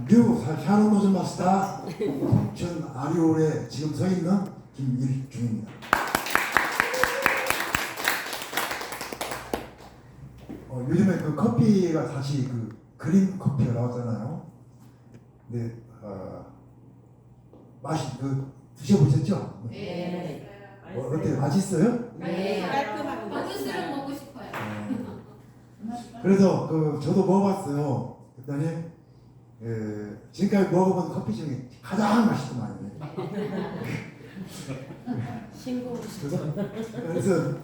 미국 샤론노즈 마스터 전 아리올에 지금 서 있는 김일중입니다. 요즘에 그 커피가 다시 그 그린 커피가 나왔잖아요. 근데 맛이 드셔보셨죠? 네. 어때요? 맛있어요? 네. 깔끔하고 버드스를 먹고 싶어요. 그래서 저도 먹어봤어요. 그랬더니 지금까지 먹어본 커피 중에 가장 맛있더만요. 신고. 그래서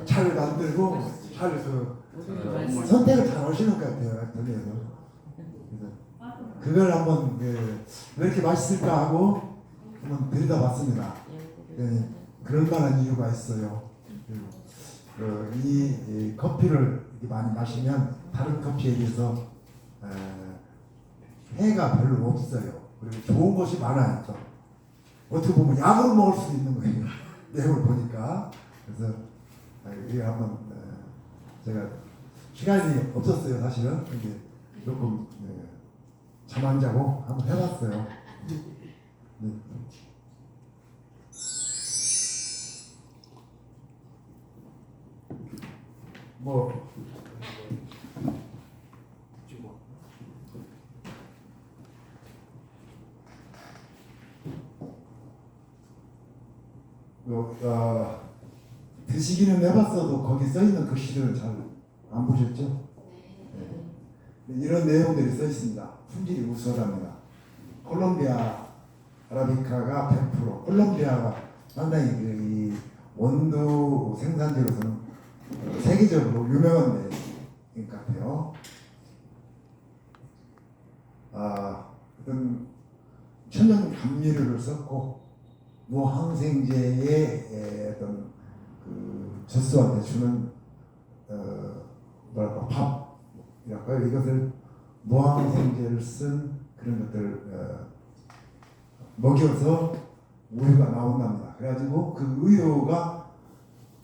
차를 만들고 차를 선택을 잘 하시는 것 같아요. 그래서 그걸 한번 왜 이렇게 맛있을까 하고 한번 들여다봤습니다. 그럴 만한 이유가 있어요. 이 커피를 이렇게 많이 마시면 다른 커피에 비해서 해가 별로 없어요. 그리고 좋은 것이 많아요. 또. 어떻게 보면 약으로 먹을 수도 있는 거예요. 내용을 보니까. 그래서 이게 한번 제가 시간이 없었어요. 사실은. 근데 조금 잠 안 자고 한번 해봤어요. 네. 드시기는 해봤어도 거기 써있는 글씨들은 잘 안 보셨죠? 네. 이런 내용들이 써있습니다. 품질이 우수하답니다. 콜롬비아 아라비카가 100%, 콜롬비아가 상당히 이 원두 생산지로서는 세계적으로 유명한 데 같아요. 어떤 천연 감미료를 썼고 무항생제의 어떤 젖소한테 주는 밥이랄까요? 이것을 무항생제를 쓴 그런 것들을 먹여서 우유가 나온답니다. 그래가지고 그 우유가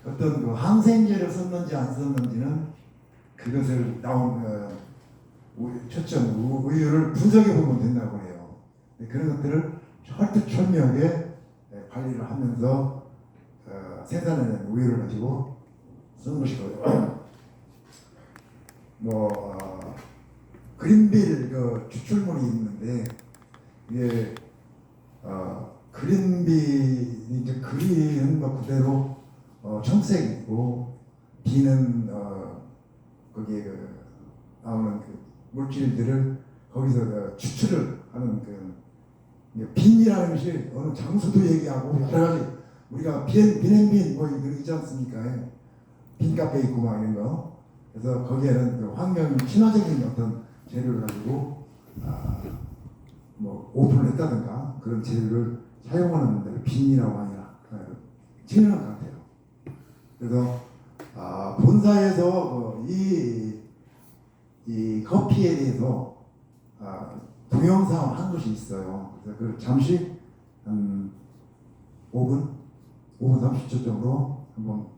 어떤 항생제를 썼는지 안 썼는지는 그것을 나온 초점 우유를 분석해 보면 된다고 해요. 그런 것들을 철두철미하게 관리를 하면서 생산해낸 우유를 가지고 쓴 것이고요. 그린빌 추출물이 있는데 이게 그린빌이 이제 그리는 것 그대로 청색이고 비는 거기에 나오는 물질들을 거기서 추출을 하는 빈이라는 것이 어느 장소도 얘기하고 여러 가지 우리가 비앤빈 뭐 이런 있지 않습니까? 빈카페 있고 막 이런 거. 그래서 거기에는 환경 친화적인 어떤 재료를 가지고 오픈을 했다든가 그런 재료를 사용하는 데를 빈이라고 하니라 치는 것 같아요. 그래서 본사에서 이 커피에 대해서 동영상을 한 것이 있어요. 그래서 그 잠시 한 5분 30초 정도 한번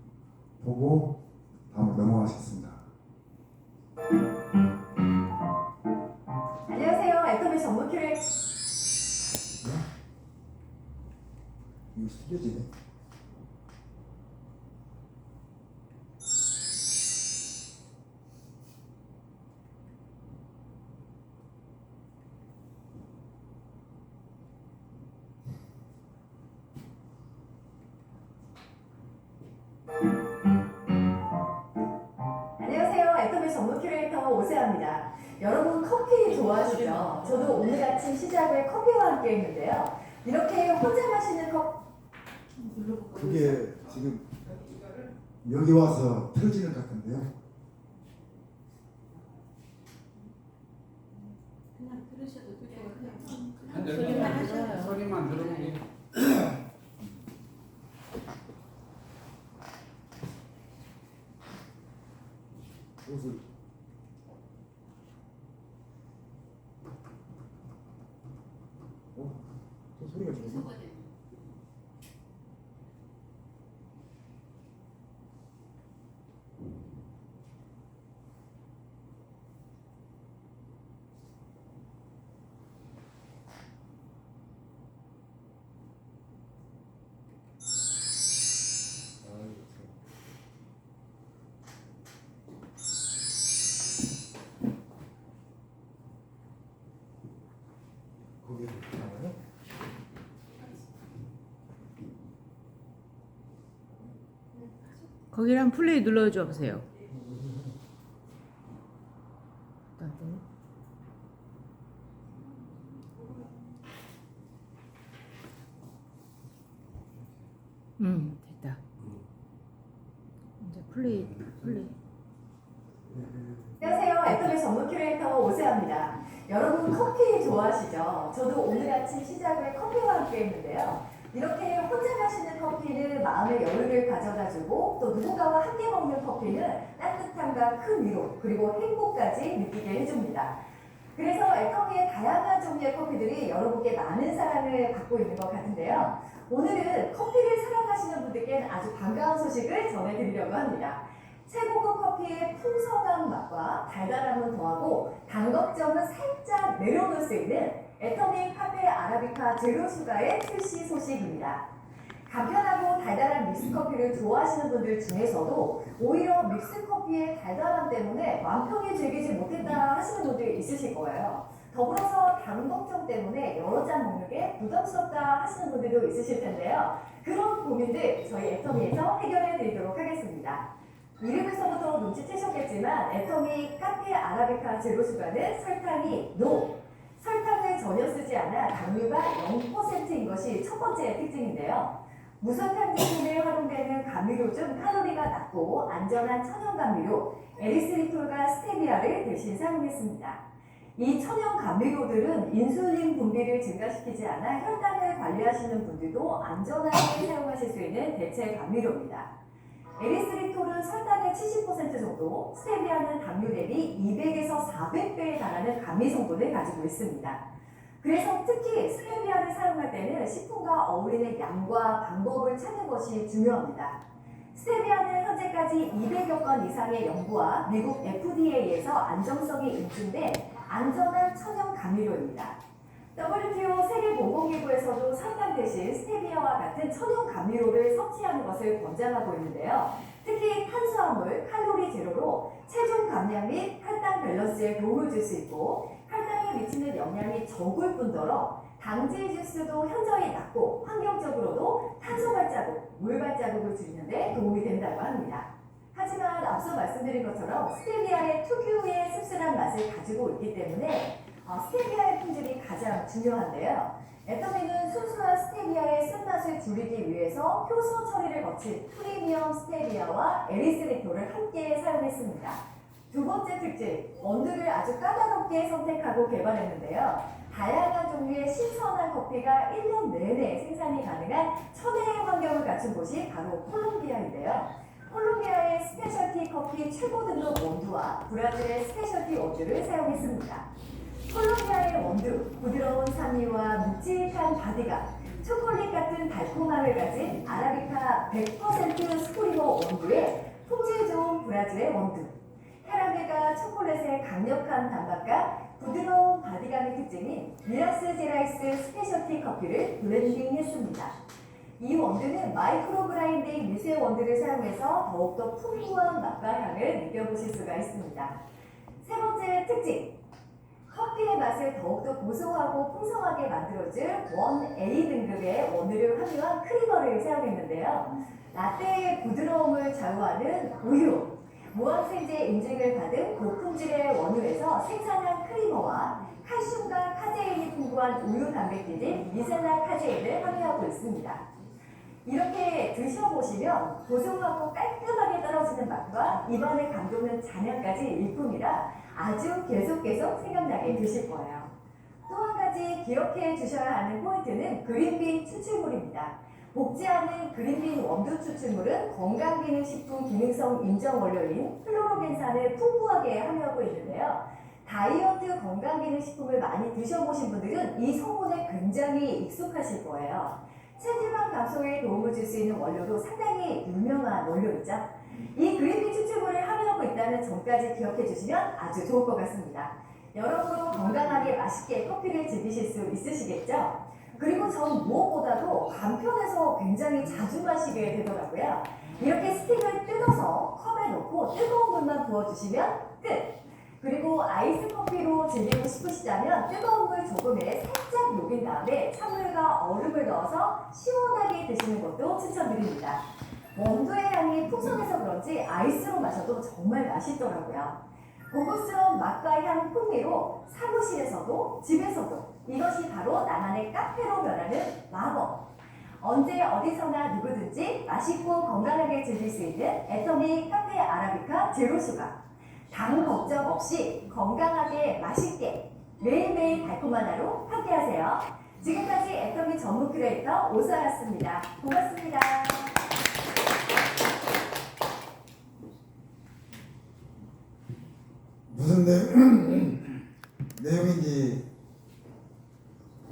보고 다음으로 넘어가겠습니다. 안녕하세요. 애터미 전문 큐레이터. 이거 스튜디오지네. 안녕하세요. 애터미 전문 큐레이터 오세아입니다. 여러분 커피 좋아하시죠? 저도 오늘 아침 시작을 커피와 함께 했는데요. 이렇게 혼자 마시는 커피 그게 지금 여기 와서 틀어지는 것 같은데요. 그냥 들으셔도 되고 그냥 소리만 하셔요. 소리만 들으면 옷을 저 소리가 좋네. 거기랑 플레이 눌러줘 보세요. 됐다. 이제 플레이. 안녕하세요. 애터미 전문 큐레이터 오세아입니다. 여러분 커피 좋아하시죠? 저도 오늘 아침 시작을 커피와 함께 했는데요. 이렇게 혼자 마시는 커피는 마음의 여유를 가져다주고 또 누군가와 함께 먹는 커피는 따뜻함과 큰 위로 그리고 행복까지 느끼게 해줍니다. 그래서 애터미의 다양한 종류의 커피들이 여러분께 많은 사랑을 받고 있는 것 같은데요. 오늘은 커피를 사랑하시는 분들께는 아주 반가운 소식을 전해드리려고 합니다. 최고급 커피의 풍성한 맛과 달달함을 더하고 단 걱정은 살짝 내려놓을 수 있는 애터미 카페 아라비카 제로 슈가의 출시 소식입니다. 간편하고 달달한 믹스커피를 좋아하시는 분들 중에서도 오히려 믹스커피의 달달함 때문에 마음 편히 즐기지 못했다 하시는 분들이 있으실 거예요. 더불어서 단 걱정 때문에 여러 잔 먹는 게 부담스럽다 하시는 분들도 있으실 텐데요. 그런 고민들 저희 애터미에서 해결해 드리도록 하겠습니다. 이름에서부터 눈치채셨겠지만 애터미 카페 아라비카 제로 슈가는 설탕이 NO! 설탕을 전혀 쓰지 않아 당류가 0%인 것이 첫 번째 특징인데요. 무설탕 제품에 활용되는 감미료 중 칼로리가 낮고 안전한 천연 감미료 에리스리톨과 스테비아를 대신 사용했습니다. 이 천연 감미료들은 인슐린 분비를 증가시키지 않아 혈당을 관리하시는 분들도 안전하게 사용하실 수 있는 대체 감미료입니다. 에리스리톨은 설탕의 70% 정도, 스테비아는 당류 대비 200에서 400배에 달하는 감미 성분을 가지고 있습니다. 그래서 특히 스테비아를 사용할 때는 식품과 어울리는 양과 방법을 찾는 것이 중요합니다. 스테비아는 현재까지 200여 건 이상의 연구와 미국 FDA에서 안정성이 인증된 안전한 천연 감미료입니다. WTO 세계보건기구에서도 설탕 대신 스테비아와 같은 천연 감미료를 섭취하는 것을 권장하고 있는데요. 특히 탄수화물, 칼로리 제로로 체중 감량 및 혈당 밸런스에 도움을 줄 수 있고 혈당에 미치는 영향이 적을 뿐더러 당질 지수도 현저히 낮고 환경적으로도 탄소 발자국, 물 발자국을 줄이는 데 도움이 된다고 합니다. 하지만 앞서 말씀드린 것처럼 스테비아의 특유의 씁쓸한 맛을 가지고 있기 때문에 스테비아의 품질이 가장 중요한데요. 애터미는 순수한 스테비아의 쓴맛을 줄이기 위해서 효소 처리를 거친 프리미엄 스테비아와 에리스리톨을 함께 사용했습니다. 두 번째 특징, 원두를 아주 까다롭게 선택하고 개발했는데요. 다양한 종류의 신선한 커피가 1년 내내 생산이 가능한 천혜의 환경을 갖춘 곳이 바로 콜롬비아인데요. 콜롬비아의 스페셜티 커피 최고 등급 원두와 브라질의 스페셜티 원두를 사용했습니다. 콜롬비아의 원두, 부드러운 산미와 묵직한 바디감, 초콜릿 같은 달콤함을 가진 아라비카 100% 스프리머 원두에 품질 좋은 브라질의 원두, 캐러멜과 초콜릿의 강력한 단맛과 부드러운 바디감의 특징인 미라스 제라이스 스페셜티 커피를 블렌딩했습니다. 이 원두는 마이크로 그라인딩 미세 원두를 사용해서 더욱더 풍부한 맛과 향을 느껴보실 수가 있습니다. 세 번째 특징, 커피의 맛을 더욱더 고소하고 풍성하게 만들어줄 1A 등급의 원두를 함유한 크리머를 사용했는데요. 라떼의 부드러움을 좌우하는 우유, 무항생제 인증을 받은 고품질의 원유에서 생산한 크리머와 칼슘과 카제인이 풍부한 우유 단백질인 미셀라 카제인을 함유하고 있습니다. 이렇게 드셔보시면 고소하고 깔끔하게 떨어지는 맛과 입안에 감도는 잔향까지 일품이라 아주 계속 생각나게 드실 거예요. 또 한 가지 기억해 주셔야 하는 포인트는 그린빈 추출물입니다. 볶지 않은 그린빈 원두 추출물은 건강기능식품 기능성 인정 원료인 플로로겐산을 풍부하게 함유하고 있는데요. 다이어트 건강기능식품을 많이 드셔보신 분들은 이 성분에 굉장히 익숙하실 거예요. 체지방 감소에 도움을 줄 수 있는 원료로 상당히 유명한 원료이죠. 이 그린빈 추출물을 함유하고 있다는 점까지 기억해 주시면 아주 좋을 것 같습니다. 여러분도 건강하게 맛있게 커피를 즐기실 수 있으시겠죠? 그리고 전 무엇보다도 간편해서 굉장히 자주 마시게 되더라고요. 이렇게 스틱을 뜯어서 컵에 넣고 뜨거운 물만 부어주시면 끝! 그리고 아이스 커피로 즐기고 싶으시다면 뜨거운 물 조금에 살짝 녹인 다음에 찬물과 얼음을 넣어서 시원하게 드시는 것도 추천드립니다. 원두의 향이 풍성해서 그런지 아이스로 마셔도 정말 맛있더라고요. 고급스러운 맛과 향 풍미로 사무실에서도 집에서도 이것이 바로 나만의 카페로 변하는 마법. 언제 어디서나 누구든지 맛있고 건강하게 즐길 수 있는 애터미 카페 아라비카 제로슈가. 당 걱정 없이 건강하게 맛있게 매일매일 달콤한 하루 함께하세요. 지금까지 애터미 전문 큐레이터 오사였습니다. 고맙습니다. 무슨 내용인지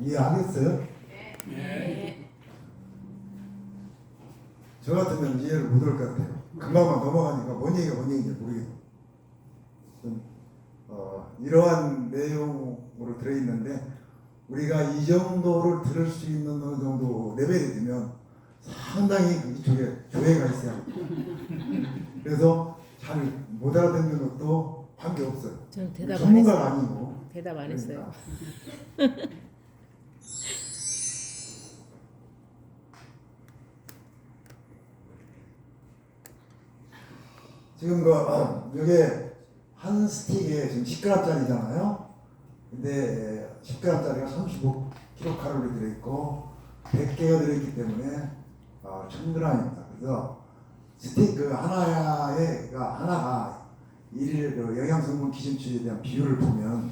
이해하겠어요? 네. 저 같으면 이해를 못할 것 같아요. 금방만 넘어가니까 뭔 얘기인지 모르겠어요. 이러한 내용으로 들어있는데 우리가 이 정도를 들을 수 있는 어느 정도 레벨이 되면 상당히 이쪽에 조예가 있어야 합니다. 그래서 잘 못 알아듣는 것도 관계없어요. 저는 대답 안 전문가가 했어요. 아니고. 대답 안 했어요. 지금 이게 한 스틱에 지금 10g짜리잖아요. 근데 10g짜리가 35kcal 들어있고 100개가 들어있기 때문에 1000g입니다. 그래서 스틱 하나가 일일 영양성분 기준치에 대한 비율을 보면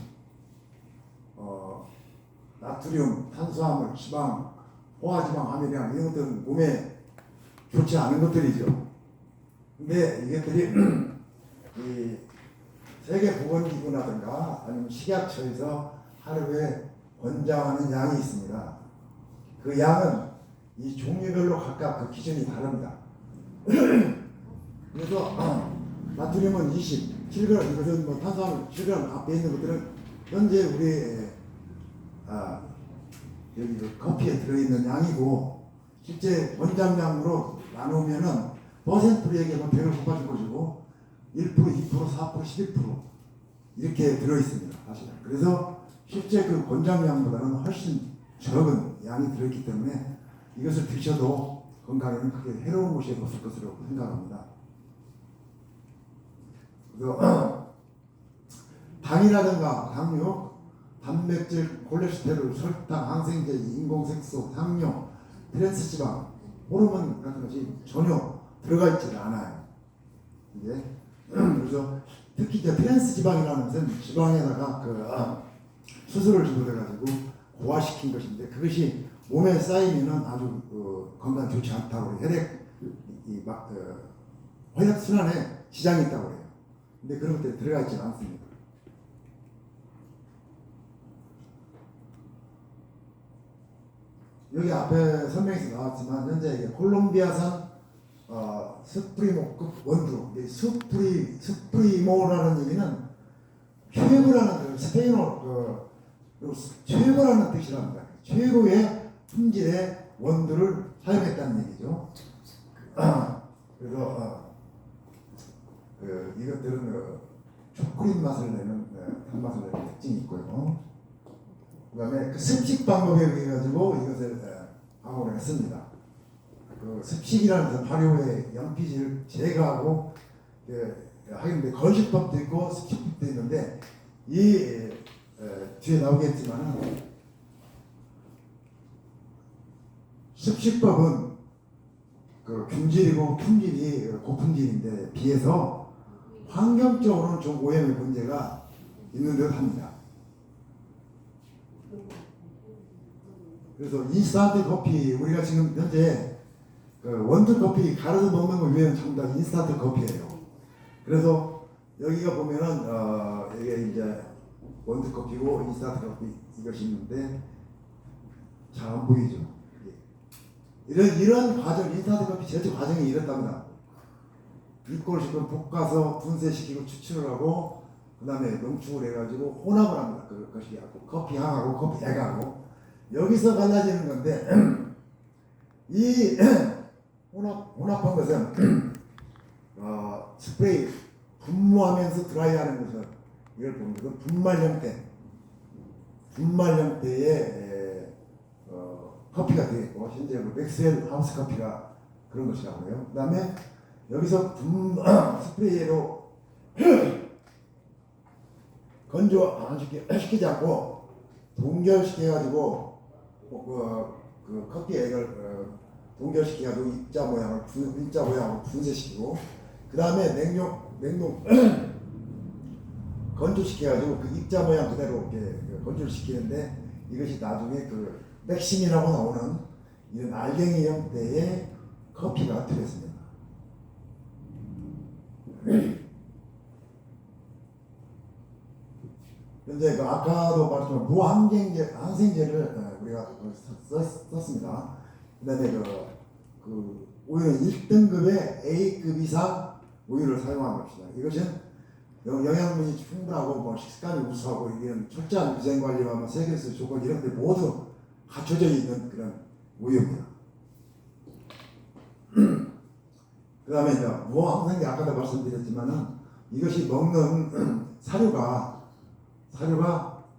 나트륨, 탄수화물, 지방, 포화지방 함유량 이런 것들은 몸에 좋지 않은 것들이죠. 근데 이것들이 이 세계보건기구라든가 아니면 식약처에서 하루에 권장하는 양이 있습니다. 그 양은 이 종류별로 각각 그 기준이 다릅니다. 그래서 나트륨은 27g, 이것은 뭐 탄수화물 7g 앞에 있는 것들은 현재 우리 여기 그 커피에 들어있는 양이고 실제 권장량으로 나누면은 퍼센트로 얘기하면 100을 곱해준 것이고 1%, 2%, 4%, 11% 이렇게 들어있습니다. 사실은. 그래서 실제 그 권장량보다는 훨씬 적은 양이 들어있기 때문에 이것을 드셔도 건강에는 크게 해로운 것이 없을 것으로 생각합니다. 그래서 당이라든가 당류, 단백질, 콜레스테롤, 설탕, 항생제, 인공색소, 향료, 트랜스지방, 호르몬 같은 것이 전혀 들어가 있지 않아요. 이제 그래서 특히 이제 트랜스지방이라는 것은 지방에다가 수소를 집어넣어가지고 고화시킨 것인데 그것이 몸에 쌓이면은 아주 건강 좋지 않다고 그래요. 혈액 순환에 지장이 있다고 그래요. 근데 그런 것들이 들어가 있지 않습니다. 여기 앞에 설명에서 나왔지만 현재 이게 콜롬비아산 스프리모급 원두, 스프리모라는 얘기는 최고라는 스페인어 최고라는 뜻이랍니다. 최고의 품질의 원두를 사용했다는 얘기죠. 그래서 이것들은 초콜릿 맛을 내는 단맛을 내는 특징이 있고요. 그다음에 그 습식 방법에 의해 가지고 이것을 방어를 했습니다. 그 습식이라는 것은 발효의 연피질을 제거하고 하는데 건식법도 있고 습식법도 있는데 이 뒤에 나오겠지만은 습식법은 그 균질이고 품질이 고품질인데 비해서 환경적으로는 좀 오염의 문제가 있는 듯 합니다. 그래서 인스턴트 커피 우리가 지금 현재 그 원두 커피 갈아서 먹는 거 위에는 전부 다 인스턴트 커피예요. 그래서 여기가 보면은 이게 이제 원두 커피고 인스턴트 커피 이것이 있는데 잘 안 보이죠. 이런 과정 인스턴트 커피 제조 과정이 이렇답니다. 윗골 식은 볶아서 분쇄시키고 추출을 하고 그 다음에 농축을 해가지고 혼합을 합니다. 그것이 커피 향하고 커피 액하고 여기서 갈라지는 건데 이 혼합한 것은 스프레이 분무하면서 드라이하는 것은 이걸 보는 것은 분말 형태의 커피가 되겠고 현재 그 맥스웰 하우스 커피가 그런 것이 나오고요. 그 다음에 여기서 스프레이로 건조 안 시키지 않고 동결시켜가지고 그 커피액을 동결시켜가지고 입자 모양으로 분쇄시키고 그 다음에 냉동 건조시켜가지고 그 입자 모양 그대로 이렇게 건조를 시키는데 이것이 나중에 그 맥심이라고 나오는 이런 알갱이 형태의 커피가 되겠습니다. 현재 그 아까도 말했지만 무항생제를 우리가 썼습니다. 그다음에 그 우유는 1등급의 A급 이상 우유를 사용한 것이다. 이것은 영양분이 충분하고 뭐 식감이 우수하고 이런 철저한 위생 관리와 뭐 세계에서 조건 이런 데 모두 갖춰져 있는 그런 우유입니다. 그 다음에 이제 무항생제 아까도 말씀드렸지만은 이것이 먹는 사료가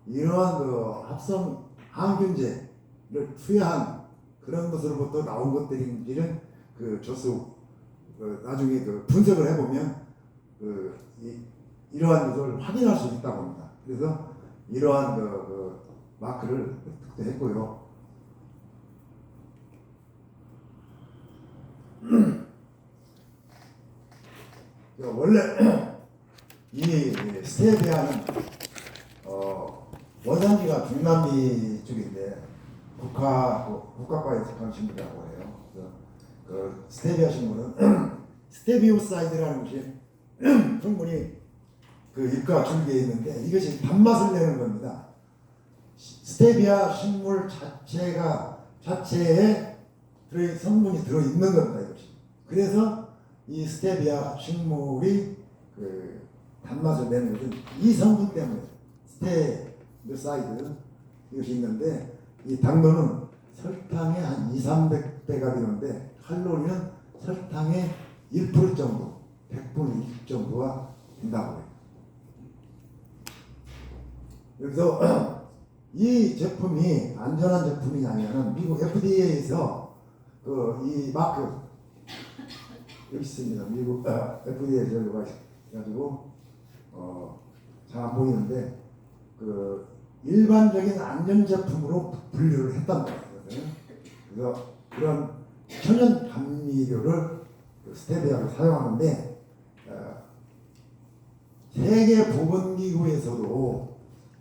이러한 그 합성 항균제를 투여한 그런 것으로부터 나온 것들인지는 그 나중에 그 분석을 해보면 이러한 것을 확인할 수 있다고 합니다. 그래서 이러한 그 마크를 특定했고요. 원래 이 스테비아는 원산지가 중남미 쪽인데 국화과에 속한 식물이라고 해요. 그래서 그 스테비아 식물은 스테비오사이드라는 것이 성분이 그 잎과 줄기에 있는데 이것이 단맛을 내는 겁니다. 스테비아 식물 자체에 성분이 들어 있는 겁니다. 이것이. 그래서 이 스테비아 식물이 그 단맛을 내는 것은 이 성분 때문에 스테비오사이드 이것이 있는데 이 당도는 설탕의 한 200~300배가 되는데 칼로리는 설탕의 1% 정도, 100분의 1 정도가 된다고 해요. 그래서 이 제품이 안전한 제품이 아니면 미국 FDA에서 이 마크 여기 있습니다. 미국 FDA에서 여기가 가지고 잘 안 보이는데 그 일반적인 안전 제품으로 분류를 했단 말이거든요. 그래서 그런 천연 감미료를 스테비아를 사용하는데 세계 보건기구에서도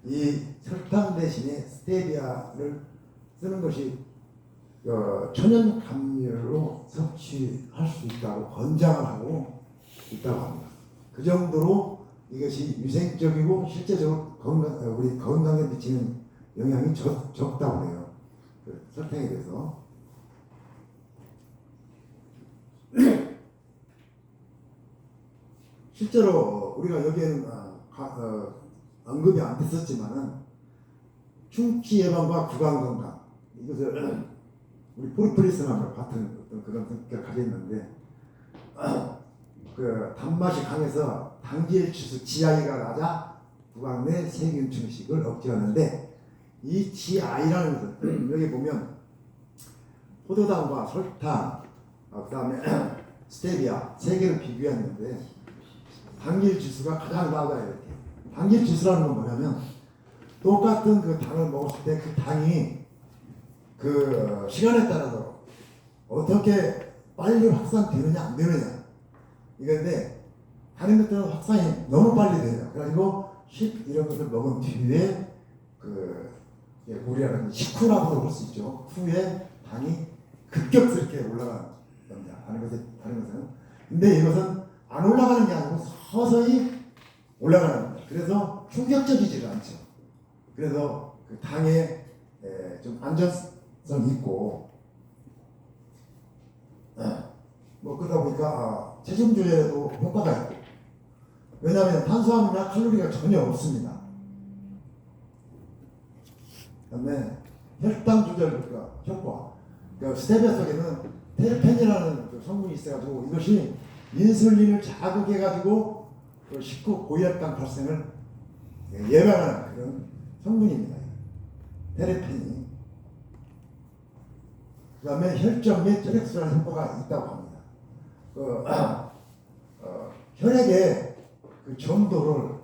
이 설탕 대신에 스테비아를 쓰는 것이 천연 감미료로 섭취할 수 있다고 권장을 하고 있다고 합니다. 그 정도로 이것이 위생적이고 실제적으로 우리 건강에 미치는 영향이 적다고 해요. 그 설탕에 대해서. 실제로 우리가 여기에는 언급이 안 됐었지만은 충치 예방과 구강 건강 이것을 우리 포르프리스나무 같은 어떤 그런 성격을 가지고 있는데 그 단맛이 강해서 당질 지수 GI가 낮아 구강 내 세균 증식을 억제하는데 이 GI라는 것은 여기 보면 포도당과 설탕 그다음에 스테비아 세 개를 비교했는데 당질 지수가 가장 낮아요. 이렇게. 당질 지수라는 건 뭐냐면 똑같은 그 당을 먹었을 때 그 당이 그 시간에 따라서 어떻게 빨리 확산되느냐 안 되느냐 이건데 다른 것들은 확산이 너무 빨리 돼요. 그래가지고 이런 것을 먹은 뒤에 우리가 식후라고도 볼 수 있죠. 후에 당이 급격스럽게 올라가는 겁니다. 다른 것은. 근데 이것은 안 올라가는 게 아니고 서서히 올라가는 겁니다. 그래서 충격적이지가 않죠. 그래서 그 당에 좀 안전성이 있고 뭐 그러다 보니까 체중 조절에도 효과가 있고 왜냐하면 탄수화물이나 칼로리가 전혀 없습니다. 그다음에 혈당 조절 효과. 그 스테비아 속에는 테르펜이라는 그 성분이 있어가지고 이것이 인슐린을 자극해가지고 그 식후 고혈당 발생을 예방하는 그런 성분입니다. 테르펜이. 그 다음에 혈전 및 혈액순환 효과가 있다고 합니다. 혈액의 그 점도를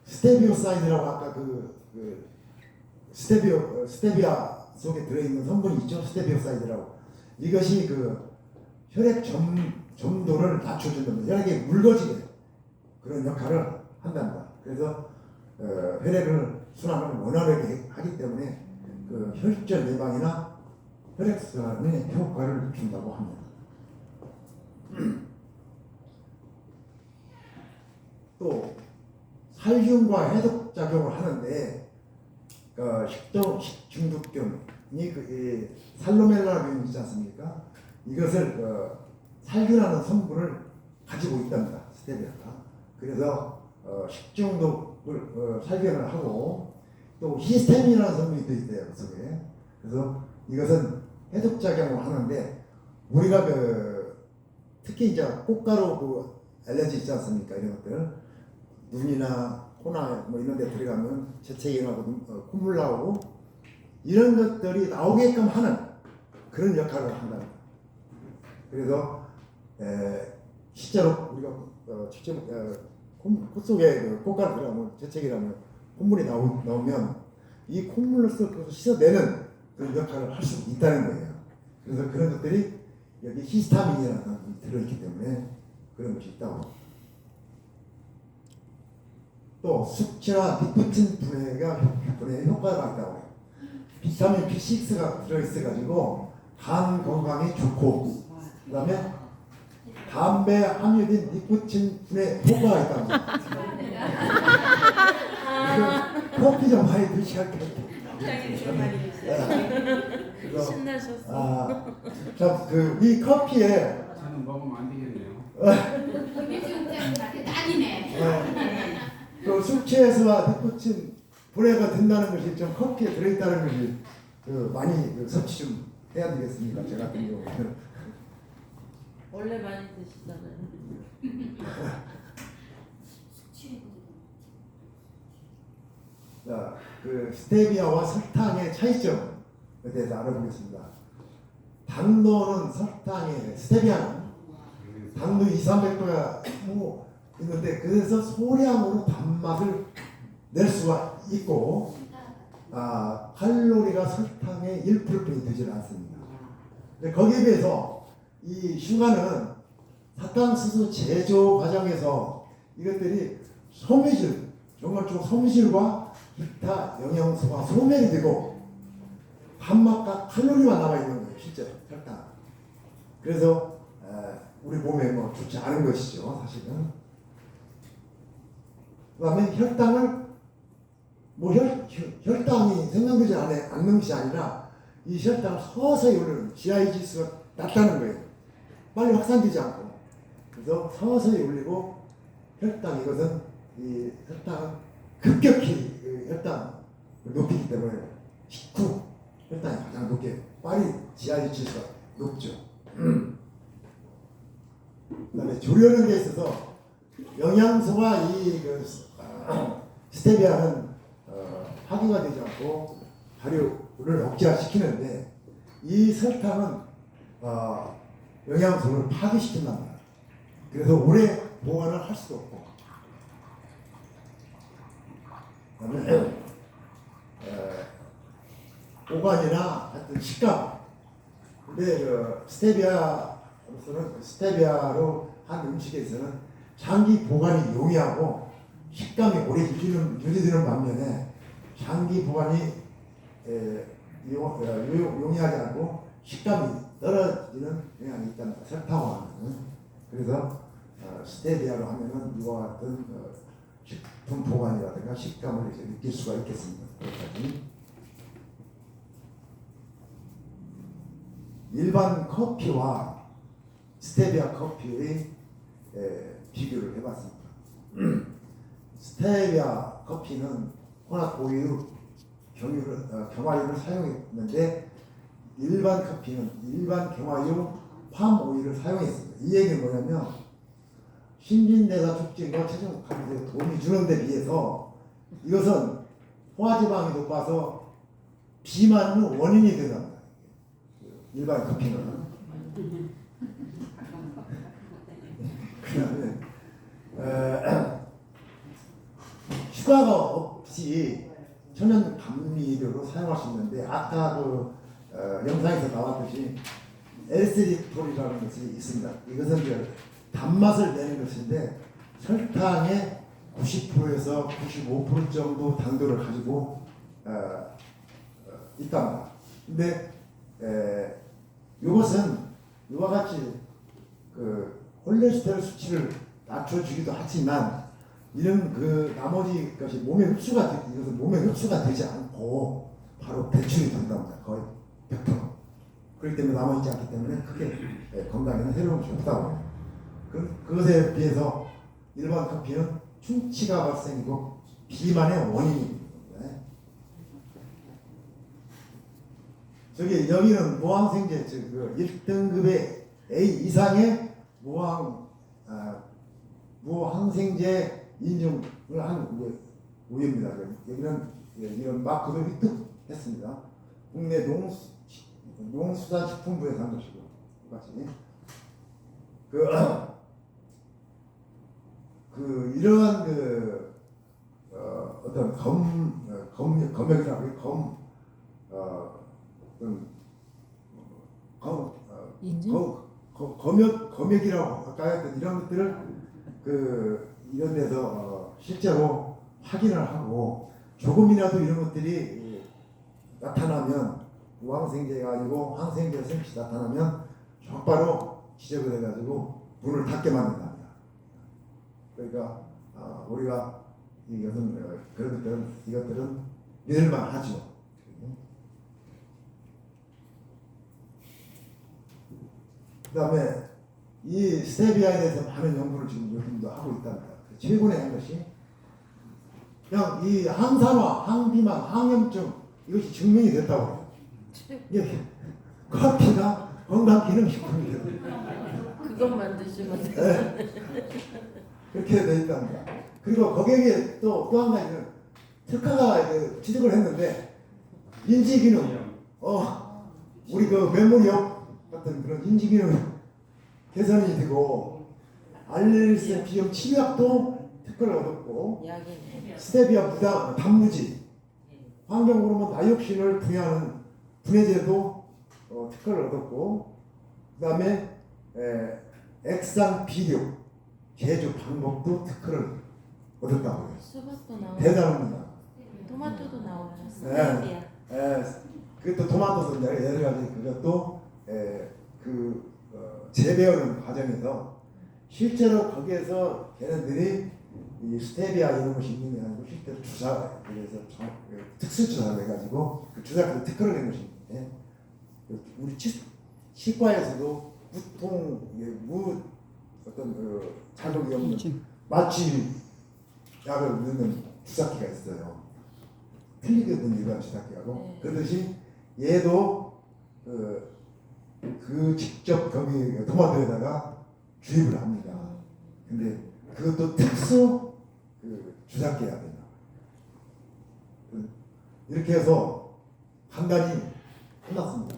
스테비오사이드라고 아까 스테비아 속에 들어있는 성분이 있죠. 스테비오사이드라고. 이것이 그 혈액 점도를 낮춰준답니다. 혈액이 묽어지게 그런 역할을 한답니다. 그래서 혈액을 순환을 원활하게 하기 때문에 그 혈전 예방이나 혈액순환에 효과를 준다고 합니다. 또 살균과 해독 작용을 하는데 식중독균이 살모넬라균 있지 않습니까? 이것을 살균하는 성분을 가지고 있답니다. 스테비아가. 그래서 식중독을 살균을 하고 또 히스테민이라는 성분이 또 있대요. 그 속에. 그래서 이것은 해독 작용을 하는데 우리가 특히 이제 꽃가루 알레르기 있지 않습니까? 이런 것들 눈이나 코나 뭐 이런 데 들어가면 재채기 나고 콧물 나오고 이런 것들이 나오게끔 하는 그런 역할을 한다. 그래서 실제로 우리가 직접 콧 속에 꽃가루 들어가면 재채기 나면 콧물이 나오면 이 콧물로서 그것을 씻어내는 그런 역할을 할 수 있다는 거예요. 그래서 그런 것들이 여기 히스타민이라는 것이 들어있기 때문에 그런 것이 있다고. 또 숙취나 니코틴 분해에 효과가 있다고 해요. 비타민 B6가 들어있어가지고 간 건강에 좋고, 그 다음에 담배 함유된 니코틴 분해 효과가 있다고 해요. 커피 좀 많이 드셔야 돼요. 신나셨어. 이 커피에 저는 먹으면 안 되겠네요. 이게 지금 나한테 딱이네. 그 숙취해소와 니코틴 분해가 된다는 것이 좀 커피에 들어있다는 것이 많이 섭취 좀 해야 되겠습니까? 제가 같은 경우는. 원래 많이 드시잖아요. 자, 그 스테비아와 설탕의 차이점에 대해서 알아보겠습니다. 당도는 스테비아는 당도 200~300도가 있는데 그래서 소량으로 단맛을 낼 수가 있고 칼로리가 설탕의 1%뿐이 되지 않습니다. 거기에 비해서 이 슈가는 사탕수수 제조 과정에서 이것들이 섬유질, 정말 좀 섬유질과 기타 영양소가 소멸이 되고 단맛과 칼로리만 남아있는 거예요. 실제로 설탕. 그래서 우리 몸에 뭐 좋지 않은 것이죠. 사실은. 그 다음에 혈당을 혈당이 생성되지 않는 것이 아니라 이 혈당을 서서히 올리는 GI 지수가 낮다는 거예요. 빨리 확산되지 않고. 그래서 서서히 올리고 이것은 이 혈당은 급격히 혈당을 높이기 때문에 직후 혈당이 가장 높게 빨리 GI 지수가 높죠. 그 다음에 조리하는 데 있어서 영양소가 스테비아는 파괴가 되지 않고 발효를 억제시키는데 이 설탕은 영양소를 파괴시킨답니다. 그래서 오래 보관을 할 수도 없고. 그다음에 오감이나 하여튼 식감. 근데 스테비아로 한 음식에서는 장기 보관이 용이하고 식감이 오래 유지되는 반면에 장기 보관이 용이하지 않고 식감이 떨어지는 영향이 있답니다. 설탕화는. 그래서 스테비아로 하면은 이와 같은 식품 보관이라든가 식감을 느낄 수가 있겠습니다. 여기까지. 일반 커피와 스테비아 커피의 비교를 해봤습니다. 스테비아 커피는 혼합 오일, 경화유를 사용했는데 일반 커피는 일반 경화유, 팜 오일을 사용했습니다. 이 얘기는 뭐냐면 신진대사 촉진과 체중 감소에 도움이 주는 데 비해서 이것은 포화지방이 높아서 비만의 원인이 된답니다. 일반 커피는. 휴가가 없이 천연 감미료로 사용할 수 있는데 아까 그 영상에서 나왔듯이 에스리톨이라는 것이 있습니다. 이것은 이제 단맛을 내는 것인데 설탕의 90%에서 95% 정도 당도를 가지고 있답니다. 근데 이것은 이와 같이 그 콜레스테롤 수치를 낮춰주기도 하지만 이런 그 나머지 것이 이것은 몸에 흡수가 되지 않고 바로 배출이 된답니다. 거의 100%. 그렇기 때문에 남아있지 않기 때문에 크게 건강에는 해로운 것이 없다고. 그것에 비해서 일반 커피는 충치가 발생이고 비만의 원인입니다. 저기 여기는 무항생제 그 1등급의 A 이상의 무항생제 인증을 한 우유입니다. 여기는 이런 마크도 획득했습니다. 국내 농수산식품부에서 한 것이고 똑같이 이러한 어떤 검역이라고 검역이라고 할까요? 이런 것들을 이런 데서 실제로 확인을 하고 조금이라도 이런 것들이 나타나면 무항생제가 아니고 항생제 성분이 나타나면 곧바로 지적을 해가지고 문을 닫게 만든답니다. 그러니까 우리가 이것들은 믿을만 하죠. 그 다음에 이 스테비아에 대해서 많은 연구를 지금 요즘도 하고 있답니다. 최근에 한 것이 그냥 이 항산화, 항비만, 항염증 이것이 증명이 됐다고 해요. 이게 커피가 건강 기능식품이에요. 그것만 드시면 돼요. 네. 그렇게 되어 있답니다. 그리고 거기에 또 한 가지는 특허가 취득을 했는데 인지 기능, 우리 그 메모리업 같은 그런 인지 기능 개선이 되고 알레르기 비염 치료약도 특허를 얻었고 약이네. 스테비아 단무지 환경 호르몬 다이옥신을 분해하는 분해제도 특허를 얻었고 그다음에 액상 비료 제조 방법도 특허를 얻었다고 해요. 수박도 나오고 대단합니다. 토마토도 나오고 네. 스테비아. 그것도 토마토도 여러 가지 그것도 재배하는 과정에서 실제로 거기에서 걔네들이 이 스테비아 이런 것이 있는 게 아니고 실제로 그래서 특수 조사를 해가지고 그 조사를 특허를 낸 것인데 우리 치과에서도 어떤 자극이 없는 마취 약을 넣는 주사기가 있어요. 틀리거든요, 일반 주사기하고. 네. 그렇듯이 얘도 직접 거기 토마토에다가 주입을 합니다. 근데 그것도 특수 주사기야 된다. 이렇게 해서 판단이 끝났습니다.